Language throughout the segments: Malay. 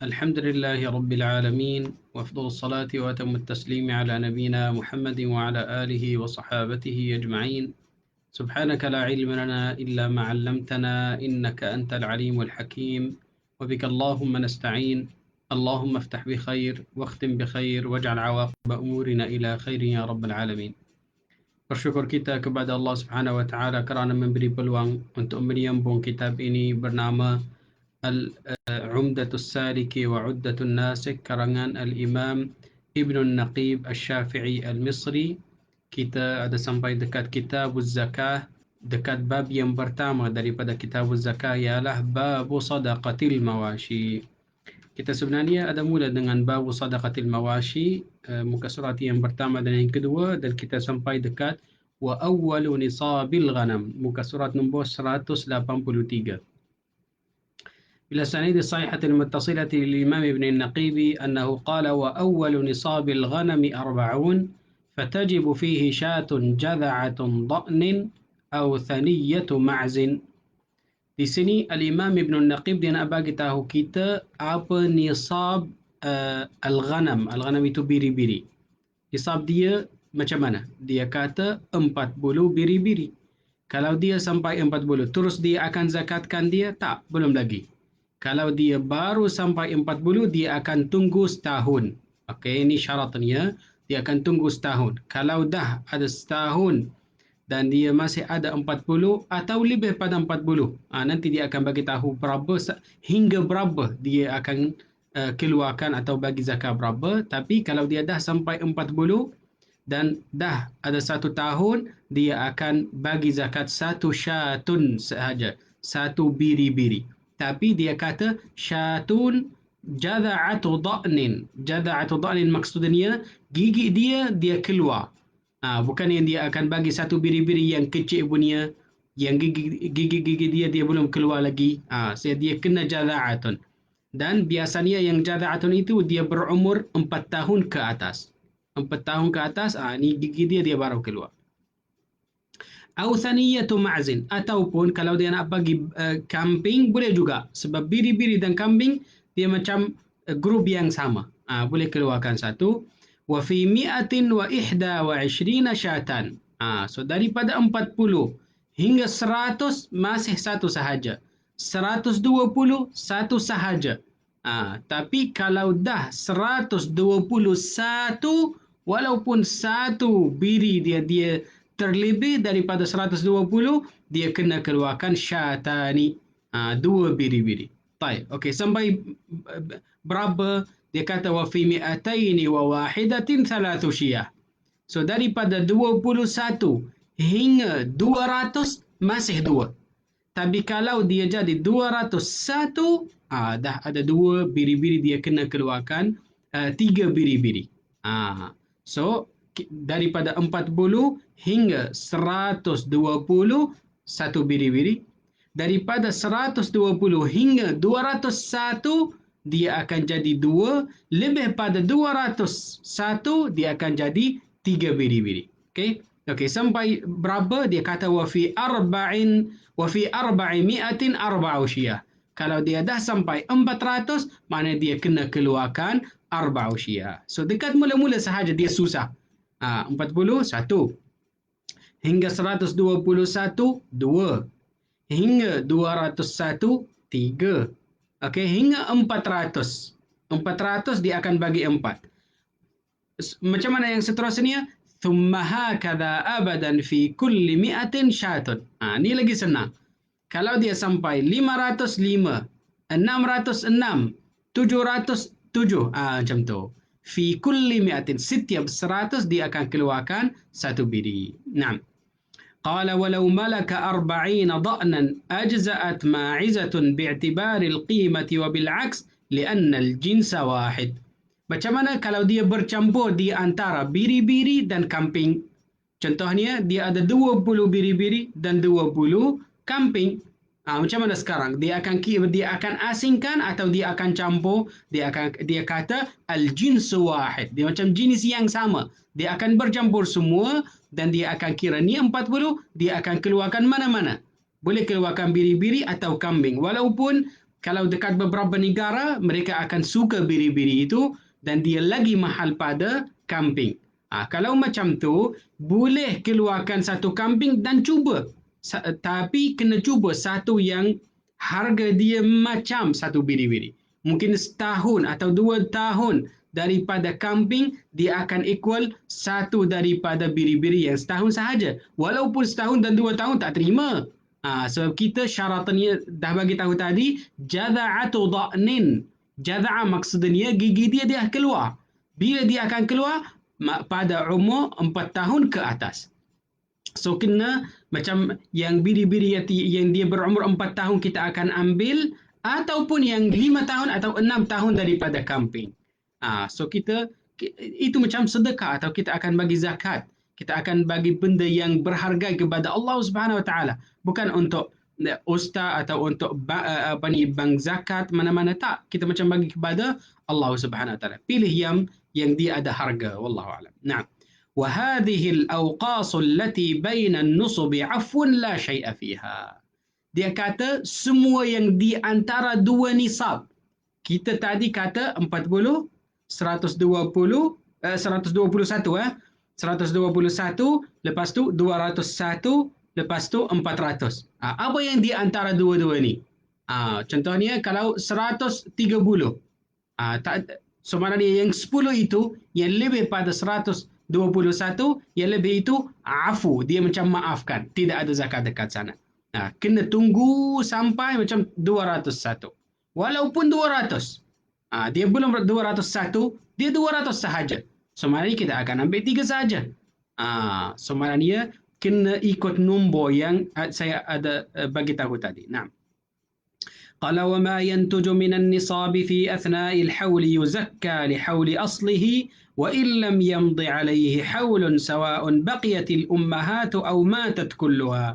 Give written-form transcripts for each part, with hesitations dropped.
الحمد لله رب العالمين وأفضل الصلاة وأتم التسليم على نبينا محمد وعلى آله وصحابته أجمعين. سبحانك لا علم لنا إلا ما علمتنا إنك أنت العليم الحكيم وبك اللهم نستعين. اللهم افتح بخير واختم بخير واجعل عواقب أمورنا إلى خير يا رب العالمين. Bersyukur kita kepada Allah Subhanahu wa taala kerana memberi peluang untuk menyambung kitab ini bernama Al-Umdatus Saliki wa Uddatun Nasik karangan Al-Imam Ibn Naqib Al-Syafi'i Al-Misri. Kita ada sampai dekat Kitabuz Zakah, dekat bab yang pertama daripada Kitabuz Zakah ialah Babu Sadaqatil Mawashi. Kita sebenarnya ada mula dengan Babu Sadaqatil Mawashi, muka surat yang pertama dan yang kedua, dan kita sampai dekat Wa Awwalu Nisabil Ghanam, muka surat nombor 183. بالأسانيد الصحيحة المتصلة للإمام ابن النقيب أنه قال وأول نصاب الغنم 40 فتجب فيه شاة جذعة ضأن أو ثنية معز. Di sini Al-Imam Ibn Naqib dia nak bagi tahu kita apa nisab al-ghanam. Al-ghanam itu biri-biri. Nisab dia macam mana? Dia kata 40 biri-biri. Kalau dia sampai 40, terus dia akan zakatkan dia? Tak, belum lagi. Kalau dia baru sampai 40, dia akan tunggu setahun. Okey, ini syaratnya. Dia akan tunggu setahun. Kalau dah ada setahun dan dia masih ada 40 atau lebih pada 40, nanti dia akan bagi tahu berapa hingga berapa dia akan keluarkan atau bagi zakat berapa. Tapi kalau dia dah sampai 40 dan dah ada 1 tahun, dia akan bagi zakat 1 syatun sahaja, 1 biri-biri. Tapi dia kata syatun jada'atu dha'nin. Jada'atu dha'nin maksudnya gigi dia keluar. Bukan yang dia akan bagi 1 biri-biri yang kecil punya, yang gigi dia belum keluar lagi. Dia kena jada'atun. Dan biasanya yang jada'atun itu dia berumur 4 tahun ke atas. 4 tahun ke atas, ni gigi dia baru keluar. Au thaniyatu ma'zin, ataupun kalau dia nak bagi kambing boleh juga, sebab biri-biri dan kambing dia macam grup yang sama. Boleh keluarkan 1. Wa fi 121 syatan. So daripada 40 hingga 100 masih 1 sahaja. 120 1 sahaja. Tapi kalau dah 121, walaupun 1 biri dia terlebih daripada 120, dia kena keluarkan syatani, 2 biri-biri. Baik, okey, sampai berapa? Dia kata wa fi 201 3 syiyah. So daripada 21 hingga 200 masih 2. Tapi kalau dia jadi 201, dah ada 2 biri-biri dia kena keluarkan 3 biri-biri. So daripada 40 hingga 120 1 biri-biri. Daripada 120 hingga 201 dia akan jadi 2. Lebih pada 201 dia akan jadi 3 biri-biri. Okey, sampai berapa? Dia kata wa fi 400 syiyah. Kalau dia dah sampai 400, mana dia kena keluarkan 4 syiyah. So dekat mula-mula sahaja dia susah. 40 1, hingga 121 2, hingga 201 3. Okey, hingga 400 dia akan bagi 4. Macam mana yang seterusnya? Thumma hakadha abadan fi kulli 100 syatun. Ni lagi senang. Kalau dia sampai 505, 606, 707, macam tu. Fi kulli 100, setiap 100 dia akan keluarkan 1 biri. Naam. Qala walau malaka 40 dha'nan ajza'at ma'izatun bi'tibari al-qimati wa bil'aks li'anna al-jinsa wahid. Macam mana kalau dia bercampur di antara biri-biri dan kambing? Contohnya dia ada 20 biri-biri dan 20 kambing. Macam mana sekarang? Dia akan asingkan atau dia akan campur? Dia kata al-jinsu wahid. Dia macam jenis yang sama. Dia akan bercampur semua dan dia akan kira ni 40, dia akan keluarkan mana-mana. Boleh keluarkan biri-biri atau kambing. Walaupun kalau dekat beberapa negara mereka akan suka biri-biri itu dan dia lagi mahal pada kambing. Kalau macam tu boleh keluarkan satu kambing dan cuba. Tapi kena cuba satu yang harga dia macam satu biri-biri. Mungkin setahun atau 2 tahun daripada kambing dia akan equal satu daripada biri-biri yang setahun sahaja. Walaupun setahun dan 2 tahun tak terima. Sebab kita syaratnya dah bagi tahu tadi, jada'atu dha'nin. Jada'a maksudnya gigi dia keluar. Bila dia akan keluar? Pada umur 4 tahun ke atas. So kena macam yang biri-biri yang dia berumur 4 tahun kita akan ambil, ataupun yang 5 tahun atau 6 tahun daripada kambing. So kita itu macam sedekah atau kita akan bagi zakat. Kita akan bagi benda yang berharga kepada Allah Subhanahu Wa Taala, bukan untuk ustaz atau untuk bank zakat mana-mana, tak. Kita macam bagi kepada Allah Subhanahu Wa Taala. Pilih yang dia ada harga, wallahu alam. Nah, wa hadhihi al-awqas allati baina an-nusub 'afwan la syai'a fiha. Dia kata semua yang di antara dua nisab. Kita tadi kata 40, 120, 121 121, lepas tu 201, lepas tu 400. Apa yang di antara dua-dua ni? Contohnya kalau 130. So maknanya yang 10 itu yang lebih pada 121, yang lebih itu afu, dia macam maafkan, tidak ada zakat dekat sana. Kena tunggu sampai macam 201. Walaupun 200. Dia belum 201, dia 200 sahaja. So maknanya kita akan ambil 3 sahaja. So maknanya kena ikut nombor yang saya ada bagi tahu tadi. Nah. قال وما ينتج من النصاب في أثناء الحول يزكى لحول أصله وإن لم يمض عليه حول سواء بقيت الأمهات أو ماتت كلها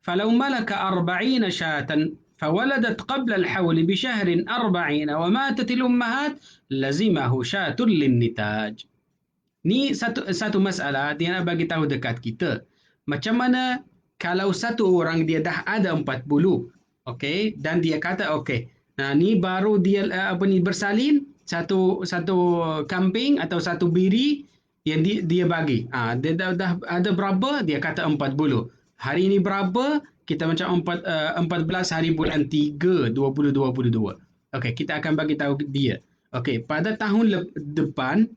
فلو ملك 40 شاة فولدت قبل الحول بشهر 40 وماتت الأمهات لزمه شاة للنتاج. Ni satu masalah dia nak bagi tahu dekat kita. Macam mana kalau satu orang dia dah ada 40, okey, dan dia kata okey, ni baru dia bersalin satu kambing atau satu biri yang dia bagi. Dia dah ada berapa? Dia kata 40. Hari ini berapa? Kita macam 14 hari bulan 3 2022. Okey, kita akan bagi tahu dia. Okey, pada tahun depan,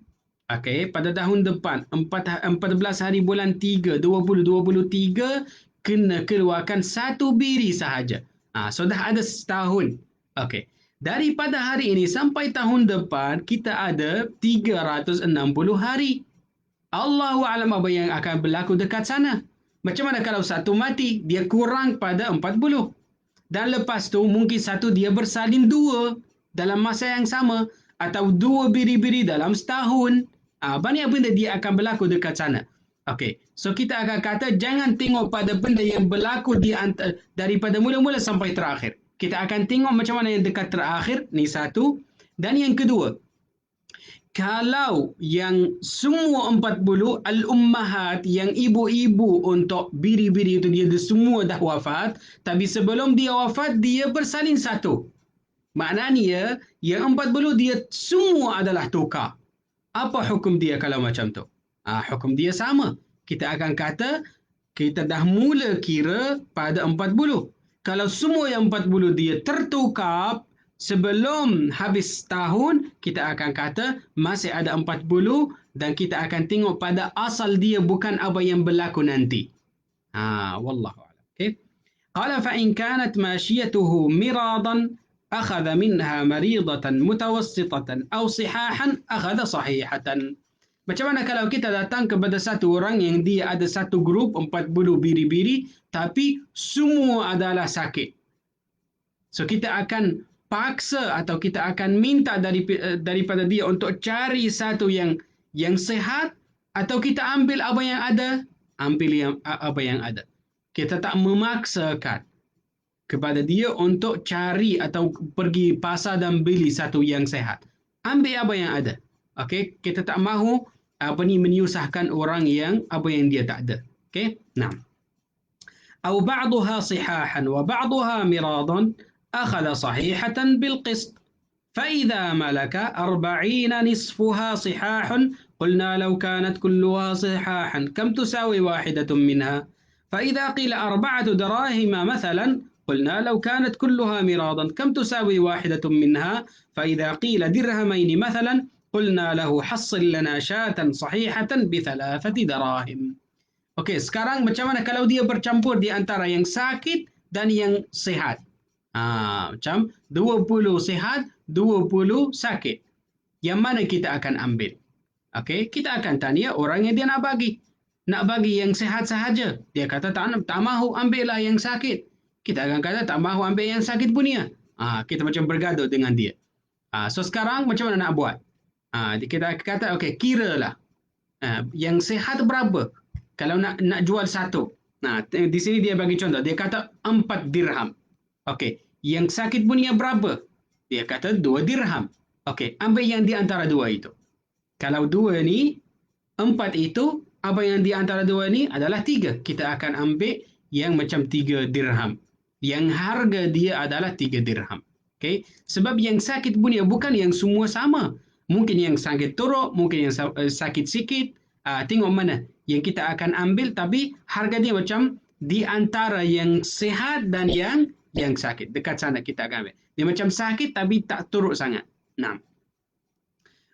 okey, pada tahun depan 14 hari bulan 3 2023 kena keluarkan satu biri sahaja. So dah ada setahun. Okey. Daripada hari ini sampai tahun depan kita ada 360 hari. Allahu a'lam apa yang akan berlaku dekat sana. Macam mana kalau satu mati, dia kurang pada 40. Dan lepas tu mungkin satu dia bersalin 2 dalam masa yang sama, atau 2 biri-biri dalam setahun. Banyak benda dia akan berlaku dekat sana. Okey, so kita akan kata jangan tengok pada benda yang berlaku daripada mula-mula sampai terakhir. Kita akan tengok macam mana yang dekat terakhir, ni satu. Dan yang kedua, kalau yang semua 40 al-ummahat, yang ibu-ibu untuk biri-biri itu dia semua dah wafat, tapi sebelum dia wafat dia bersalin satu. Maknanya yang 40 dia semua adalah tukar. Apa hukum dia kalau macam tu? Hukum dia sama. Kita akan kata kita dah mula kira pada 40. Kalau semua yang 40 dia tertukar sebelum habis tahun, kita akan kata masih ada 40 dan kita akan tengok pada asal dia, bukan apa yang berlaku nanti. Wallahu a'lam. Okey. Qala fa in kanat mashiyatuhu miradan akhadha minha maridatan mutawassitatan aw sihahan akhadha sahihatan. Macam mana kalau kita datang kepada satu orang yang dia ada satu grup 40 biri-biri tapi semua adalah sakit. So kita akan paksa atau kita akan minta daripada dia untuk cari satu yang sehat, atau kita ambil apa yang ada, apa yang ada. Kita tak memaksakan kepada dia untuk cari atau pergi pasar dan beli satu yang sehat. Ambil apa yang ada. Okey, kita tak mahu menyusahkan orang yang apa yang dia tak ada. Okey? Nah. Au ba'daha sihahan wa ba'daha miradan أخذ صحيحة بالقسط، فإذا ملك 40 نصفها صحاح قلنا لو كانت كلها صحاحا كم تساوي واحدة منها؟ فإذا قيل 4 دراهم مثلا قلنا لو كانت كلها مراضا كم تساوي واحدة منها؟ فإذا قيل درهمين مثلا قلنا له حصل لنا شاة صحيحة ب3 دراهم. Okey, sekarang macam mana kalau dia bercampur di antara yang sakit dan yang sihat? Macam 20 sihat, 20 sakit. Yang mana kita akan ambil? Okey, kita akan tanya orang yang dia nak bagi. Nak bagi yang sihat sahaja. Dia kata tak mahu, ambillah yang sakit. Kita akan kata tak mahu ambil yang sakit punya. Kita macam bergaduh dengan dia. So sekarang macam mana nak buat? Kita kata okey, kiralah. Yang sihat berapa? Kalau nak jual satu. Nah, di sini dia bagi contoh. Dia kata 4 dirham. Okey, yang sakit punya berapa? Dia kata 2 dirham. Okey, ambil yang di antara dua itu. Kalau 2 ni, 4 itu, apa yang di antara 2 ni adalah 3. Kita akan ambil yang macam 3 dirham. Yang harga dia adalah 3 dirham. Okey, sebab yang sakit punya bukan yang semua sama. Mungkin yang sakit teruk, mungkin yang sakit sikit. Tengok mana yang kita akan ambil, tapi harga dia macam di antara yang sihat dan yang sakit. Dekat sana kita akan ambil. Dia macam sakit tapi tak teruk sangat. Nah.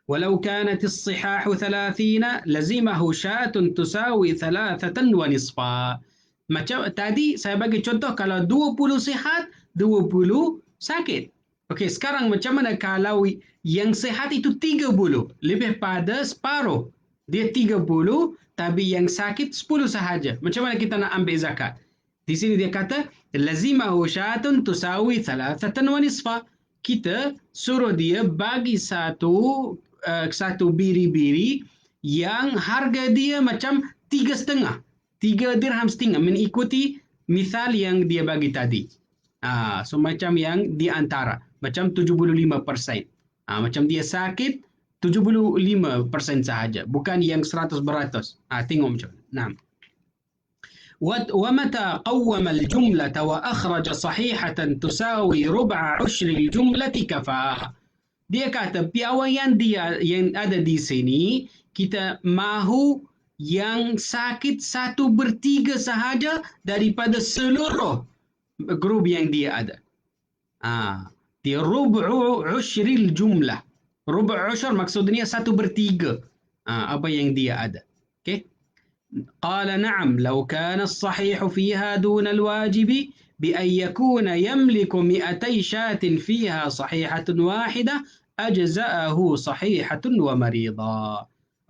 ولو كانت الصحاح 30 لزمه شاة تساوي 3 ونصفا. Macam tadi saya bagi contoh kalau 20 sihat, 20 sakit. Okey, sekarang macam mana kalau yang sihat itu 30, lebih pada separuh. Dia 30, tapi yang sakit 10 sahaja. Macam mana kita nak ambil zakat? Di sini dia kata, lazimahu syatun tusawi 3 ونصفا. Kita suruh dia bagi satu biri-biri yang harga dia macam 3,5. 3 dirham setengah, mengikuti misal yang dia bagi tadi. So macam yang di antara, macam 75%. Macam dia sakit, 75% sahaja, bukan yang 100%. Tengok macam mana. Nah. ومتى قوم الجملة وأخرج صحيحة تساوي ربع عشر الجملة كفاه. Dia kata piawaian dia yang ada di sini, kita mahu yang sakit 1/3 sahaja daripada seluruh grup yang dia ada. Dia rub'u ushril jumlah. Rub'u ushr maksudnya 1/3 apa yang dia ada. Okay? قال نعم لو كان الصحيح فيها دون الواجب بأن يكون يملك 200 شاة فيها صحيحة واحدة أجزأه صحيحة ومريضا.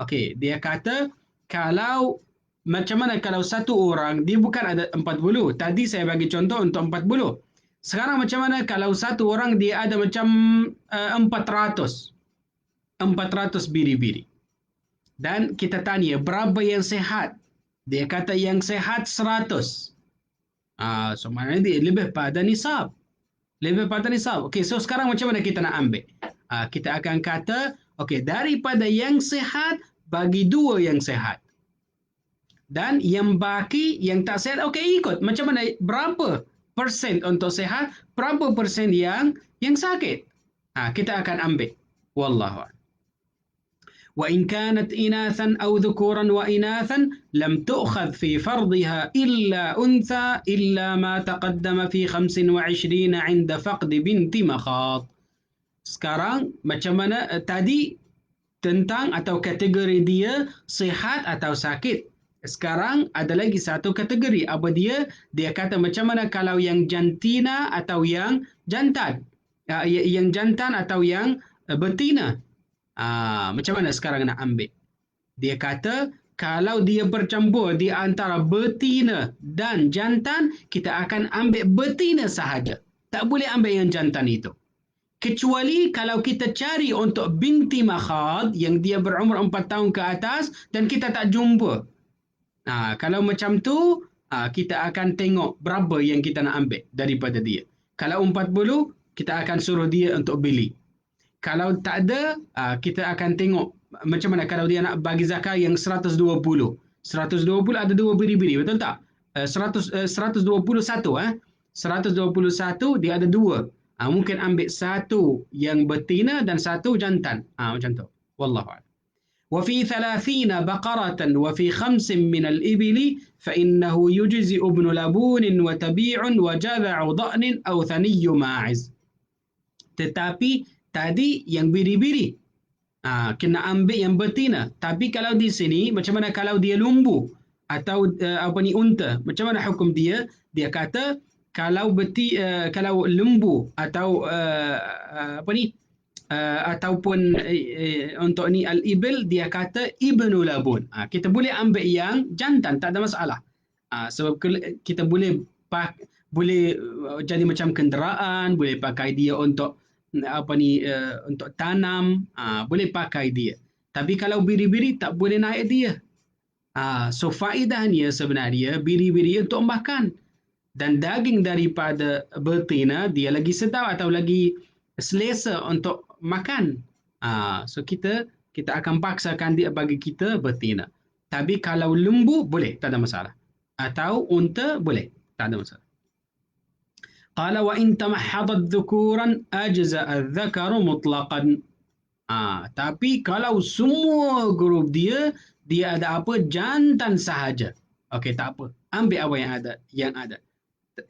Okey, dia kata kalau macam mana kalau satu orang dia bukan ada 40. Tadi saya bagi contoh untuk 40. Sekarang macam mana kalau satu orang dia ada macam 400 biri-biri. Dan kita tanya berapa yang sehat? Dia kata yang sehat 100. So maknanya dia lebih pada nisab. Lebih pada nisab. Okey, so sekarang macam mana kita nak ambil? Kita akan kata, okey, daripada yang sehat bagi 2 yang sehat. Dan yang baki yang tak sehat, okey, ikut macam mana berapa persen untuk sehat, berapa persen yang sakit. Kita akan ambil. Wallahu a'lam. وإن كانت إناثا أو ذكورا وإناثا لم تؤخذ في فرضها إلا أنثى إلا ما تقدم في 25 عند فقد بنت مخاض. Sekarang macam mana tadi tentang atau kategori dia sihat atau sakit. Sekarang ada lagi satu kategori. Apa dia? Dia kata macam mana kalau yang jantina atau yang jantan. Yang jantan atau yang betina. Macam mana sekarang nak ambil? Dia kata kalau dia bercampur di antara betina dan jantan, kita akan ambil betina sahaja. Tak boleh ambil yang jantan itu. Kecuali kalau kita cari untuk binti makhad yang dia berumur 4 tahun ke atas dan kita tak jumpa. Kalau macam tu, kita akan tengok berapa yang kita nak ambil daripada dia. Kalau 40, kita akan suruh dia untuk beli. Kalau tak ada, kita akan tengok macam mana kalau dia nak bagi zakat yang 120. 120 ada 2 biri-biri, betul tak? 121, 121 dia ada 2. Mungkin ambil satu yang betina dan satu jantan. Macam tu. Wallahu a'lam. وفي 30 بقرة وفي 5 من الإبل فإنه يجزئ ابن لبون وتبيع وجذع ضأن أو ثني ماعز. Tetapi tadi yang biri-biri, kena ambil yang betina. Tapi kalau di sini, macam mana kalau dia lumbu atau unta? Macam mana hukum dia? Dia kata kalau kalau lembu atau ataupun untuk ni al-ibil, dia kata ibnu labun. Kita boleh ambil yang jantan, tak ada masalah. Sebab kita boleh jadi macam kenderaan, boleh pakai dia untuk untuk tanam, boleh pakai dia. Tapi kalau biri-biri tak boleh naik dia. So faedahnya sebenarnya biri-biri untuk makan, dan daging daripada betina dia lagi sedap atau lagi selesa untuk makan. So kita akan paksakan dia bagi kita betina. Tapi kalau lembu boleh, tak ada masalah. Atau unta boleh, tak ada masalah. Qala wa in tamahhadat dhukuran ajza adh-dhakaru mutlaqan. Tapi kalau semua grup dia ada apa? Jantan sahaja. Okey, tak apa. Ambil apa yang ada.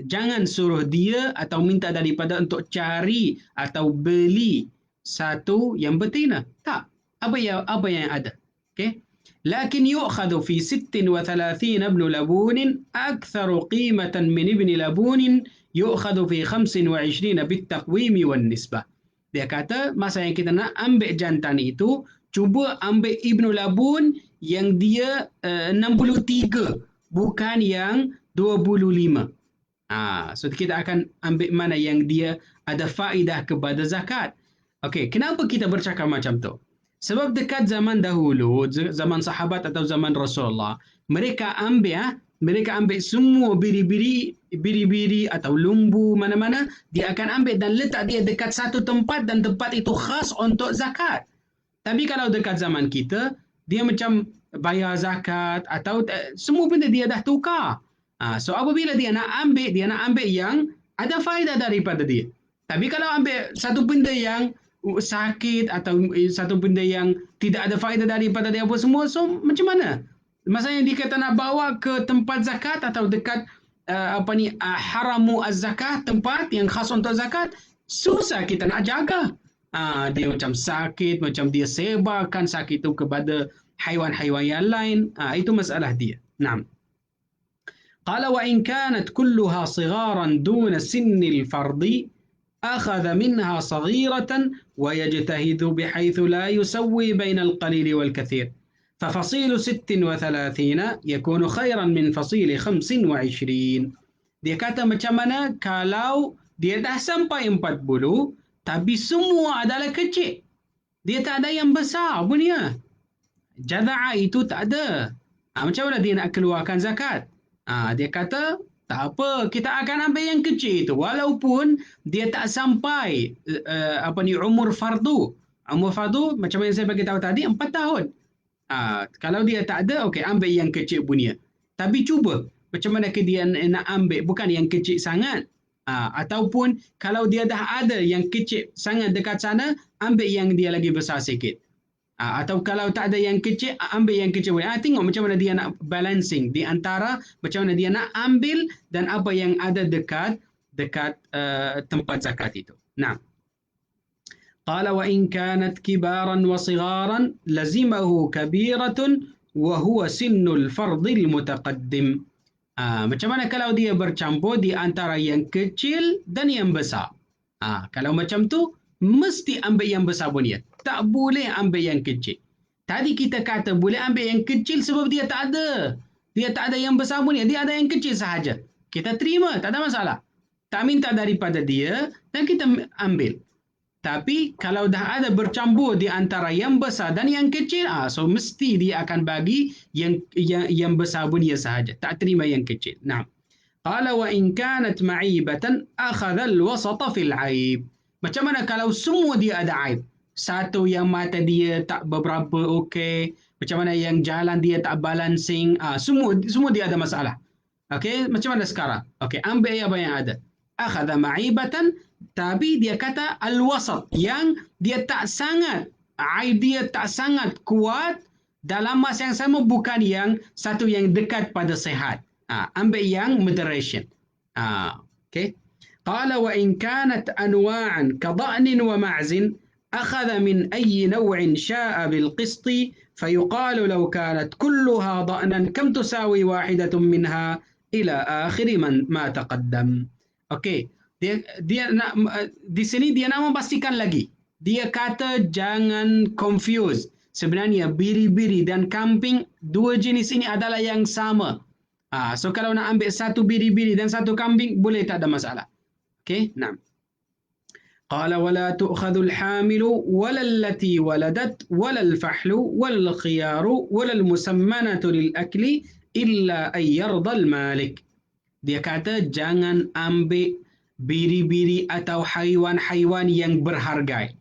Jangan suruh dia atau minta daripada untuk cari atau beli satu yang betina. Tak. Apa yang ada. Okey. لكن يؤخذ في 36 ابن لبون أكثر قيمة من ابن لبون يؤخذ في 25 بالتقويم والنسبة. Dia kata masa yang kita nak ambil jantan itu, cuba ambil ibnu labun yang dia 63, bukan yang 25. So kita akan ambil mana yang dia ada faedah kepada zakat. Okey, kenapa kita bercakap macam tu? Sebab dekat zaman dahulu, zaman sahabat atau zaman Rasulullah, mereka ambil semua biri-biri atau lumbu mana-mana, dia akan ambil dan letak dia dekat satu tempat, dan tempat itu khas untuk zakat. Tapi kalau dekat zaman kita, dia macam bayar zakat atau semua benda dia dah tukar. So apabila dia nak ambil yang ada faedah daripada dia. Tapi kalau ambil satu benda yang sakit atau satu benda yang tidak ada faedah daripada dia apa semua, so macam mana? Maksudnya dia kata nak bawa ke tempat zakat atau dekat haramu az-zakah, tempat yang khas untuk zakat, susah kita nak jaga. Dia macam sakit, macam dia sebarkan sakit itu kepada haiwan-haiwan yang lain. Itu masalah dia. Naam. Qala wa in kanat kulluha sigharan duna sinni al-fardi أخذ منها صغيرة ويجتهد بحيث لا يسوي بين القليل والكثير ففصيل 36 يكون خيرا من فصيل 25. Dia kata macam mana kalau dia dah sampai 40 tapi semua adalah kecil, dia tak ada yang besar punya, jada'a itu tak ada. Macam mana dia nak keluarkan zakat? Dia kata tak apa, kita akan ambil yang kecil itu walaupun dia tak sampai umur fardu. Umur fardu macam yang saya bagi tahu tadi 4 tahun. Kalau dia tak ada, okey, ambil yang kecil punya. Tapi cuba macam mana ke dia nak ambil bukan yang kecil sangat. Ataupun kalau dia dah ada yang kecil sangat dekat sana, ambil yang dia lagi besar sikit. Atau kalau tak ada yang kecil, ambil yang kecil. Tengok macam mana dia nak balancing di antara macam mana dia nak ambil dan apa yang ada dekat tempat zakat itu. Nah. Qala wa in kanat kibaran wa sigharan lazimahu kabiratun wa huwa sinnul fardil mutaqaddim. Macam mana kalau dia bercampur di antara yang kecil dan yang besar? Kalau macam tu mesti ambil yang besar punya. Tak boleh ambil yang kecil. Tadi kita kata boleh ambil yang kecil sebab dia tak ada. Dia tak ada yang besar punya. Dia ada yang kecil sahaja. Kita terima, tak ada masalah. Tak minta daripada dia dan kita ambil. Tapi kalau dah ada bercampur di antara yang besar dan yang kecil, so mesti dia akan bagi yang besar punya sahaja. Tak terima yang kecil. Nah. Qala wa in kanat ma'ibatan akhadha al-wasata fil 'aib. Macam mana kalau semua dia ada aib? Satu yang mata dia tak beberapa okey, macam mana yang jalan dia tak balancing, semua dia ada masalah. Okey, macam mana sekarang? Okey, ambil apa yang ada. Akhadha ma'ibatan, Tapi dia kata al-wasat, yang dia tak sangat, idea tak sangat kuat, dalam masa yang sama bukan yang satu yang dekat pada sehat. Ambil yang moderation. Okay. قال وإن كانت أنواعا كضأن ومعز أخذ من أي نوع شاء بالقسط فيقال لو كانت كلها ضأنا كم تساوي واحدة منها إلى آخر ما تقدم. Okey, dia nak di sini dia nak memastikan lagi. Dia kata jangan confuse. Sebenarnya biri-biri dan kambing dua jenis ini adalah yang sama. So kalau nak ambil satu biri-biri dan satu kambing boleh, tak ada masalah. Okey, nah. قال ولا تؤخذ الحامل ولا التي ولدت ولا الفحل ولا الخيار ولا المسمنة للأكل إلا أن يرضى المالك. Dia kata jangan ambil biri-biri atau haiwan-haiwan yang berharga.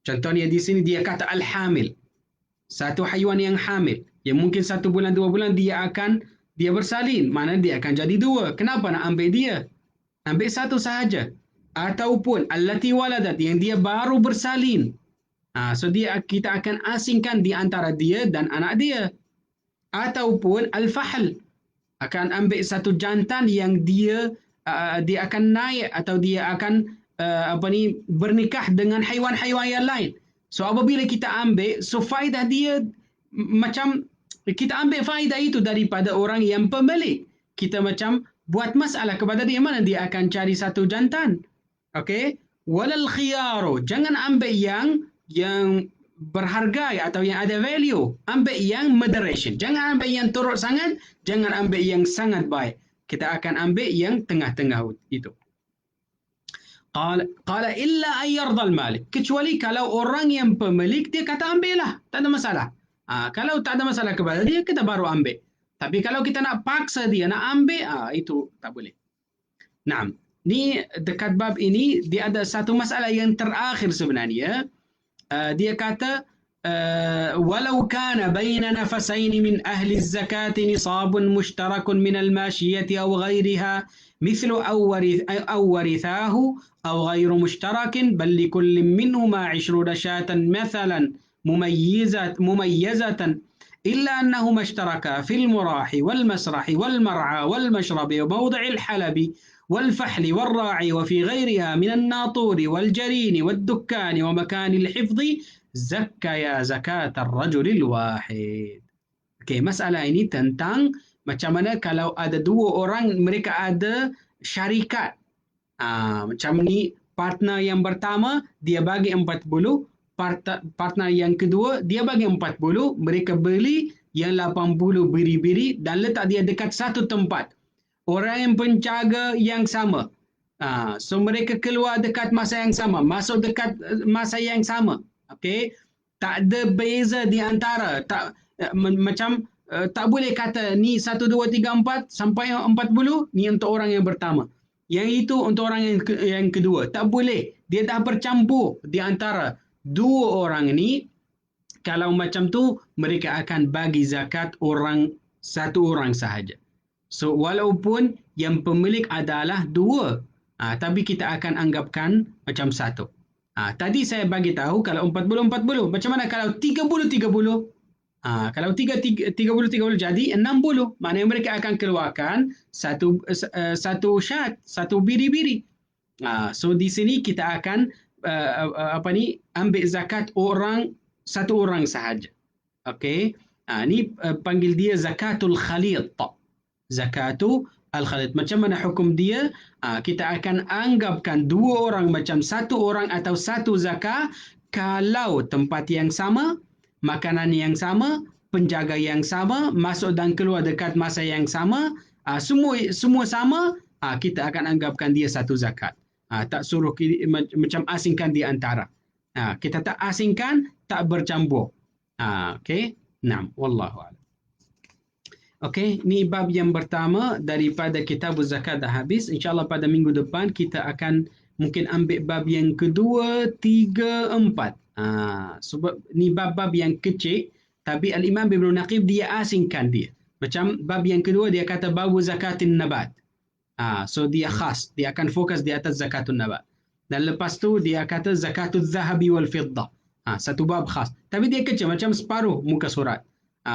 Contohnya di sini dia kata al-hamil. Satu haiwan yang hamil, yang mungkin 1 bulan 2 bulan dia bersalin, mana dia akan jadi 2. Kenapa nak ambil dia? Ambil satu sahaja. Ataupun allati waladat, yang dia baru bersalin. So kita akan asingkan di antara dia dan anak dia. Ataupun al-fahl, akan ambil satu jantan yang dia akan naik atau dia akan bernikah dengan haiwan-haiwan yang lain. So apabila kita ambil, so faedah dia macam kita ambil faedah itu daripada orang yang pemilik. Kita macam buat masalah kepada dia, mana dia akan cari satu jantan. Okey, walal khiyaru, jangan ambil yang berharga atau yang ada value, ambil yang moderation. Jangan ambil yang turut sangat, jangan ambil yang sangat baik. Kita akan ambil yang tengah-tengah itu. Qala illa an yarda al-malik, kecuali kalau orang yang pemilik dia kata ambillah, tak ada masalah. Kalau tak ada masalah kepada dia, kita baru ambil. Tapi kalau kita nak paksa dia nak ambil, itu tak boleh. Naam. Ni dekat bab ini dia ada satu masalah yang terakhir sebenarnya. Dia kata walau kana baina nafasain min ahli az-zakat nisabun mushtarakun min al-mashiyati aw ghayriha mithlu aw warithahu aw ghayru mushtarakin bal likulli minhuma 20 shatan mathalan mumayyizatan إلا أنهما اشتركا في المراح والمسرح والمرعى والمشرب وموضع الحلب والفحل والراعي وفي غيرها من الناطور والجرين والدكان ومكان الحفظ زكيا زكاة الرجل الواحد. Okey, masalah ini tentang macam mana kalau ada 2 orang mereka ada syarikat. Macam ni, partner yang pertama dia bagi 40, partner yang kedua dia bagi 40, mereka beli yang 80 biri-biri dan letak dia dekat satu tempat. Orang yang penjaga yang sama. So mereka keluar dekat masa yang sama, masuk dekat masa yang sama. Okey, tak ada beza di antara. Macam tak boleh kata ni 1 2 3 4 sampai 40 ni untuk orang yang pertama, yang itu untuk orang yang kedua. Tak boleh. Dia dah bercampur di antara 2 orang ni. Kalau macam tu mereka akan bagi zakat satu orang sahaja. So walaupun yang pemilik adalah 2, tapi kita akan anggapkan macam satu. Tadi saya bagi tahu kalau 40-40, macam mana kalau 30-30? Kalau 30-30 jadi 60. Maknanya mereka akan keluarkan satu syat, satu biri-biri. So di sini kita akan ambil zakat satu orang sahaja. Okey. Ni panggil dia zakatul khalid. Zakatul al-khalid. Macam mana hukum dia? Kita akan anggapkan 2 orang macam satu orang atau satu zakat kalau tempat yang sama, makanan yang sama, penjaga yang sama, masuk dan keluar dekat masa yang sama, semua sama, kita akan anggapkan dia satu zakat. Tak suruh macam asingkan di antara. Kita tak asingkan, tak bercampur. Okey. Naam, wallahu a'lam. Okey, ni bab yang pertama daripada kitab zakat dah habis. InsyaAllah pada minggu depan kita akan mungkin ambil bab yang kedua, 3, 4. Sebab ni bab-bab yang kecil, tapi Al-Imam Ibn Naqib dia asingkan dia. Macam bab yang kedua dia kata babu zakatin nabat. So dia khas, dia akan fokus di atas zakatun nabat. Dan lepas tu dia kata zakatul zahabi wal fiddah. Satu bab khas. Tapi dia kecil macam separuh muka surat.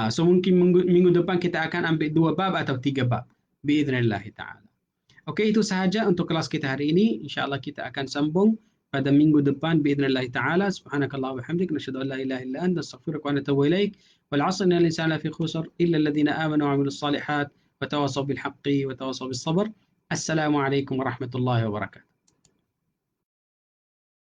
So mungkin minggu depan kita akan ambil 2 bab atau 3 bab. Biiznillah ta'ala. Okey, itu sahaja untuk kelas kita hari ini. InsyaAllah kita akan sambung pada minggu depan biiznillah ta'ala. Subhanakallah wa bihamdik. Nasyhadu an la ilaha illa anta astaghfiruka wa atubu ilaik. Wal 'asr innal insana lafi khusr illa alladhina amanu wa 'amilus salihat wa tawassaw bil haqqi wa tawassaw bis sabr. Assalamualaikum warahmatullahi wabarakatuh.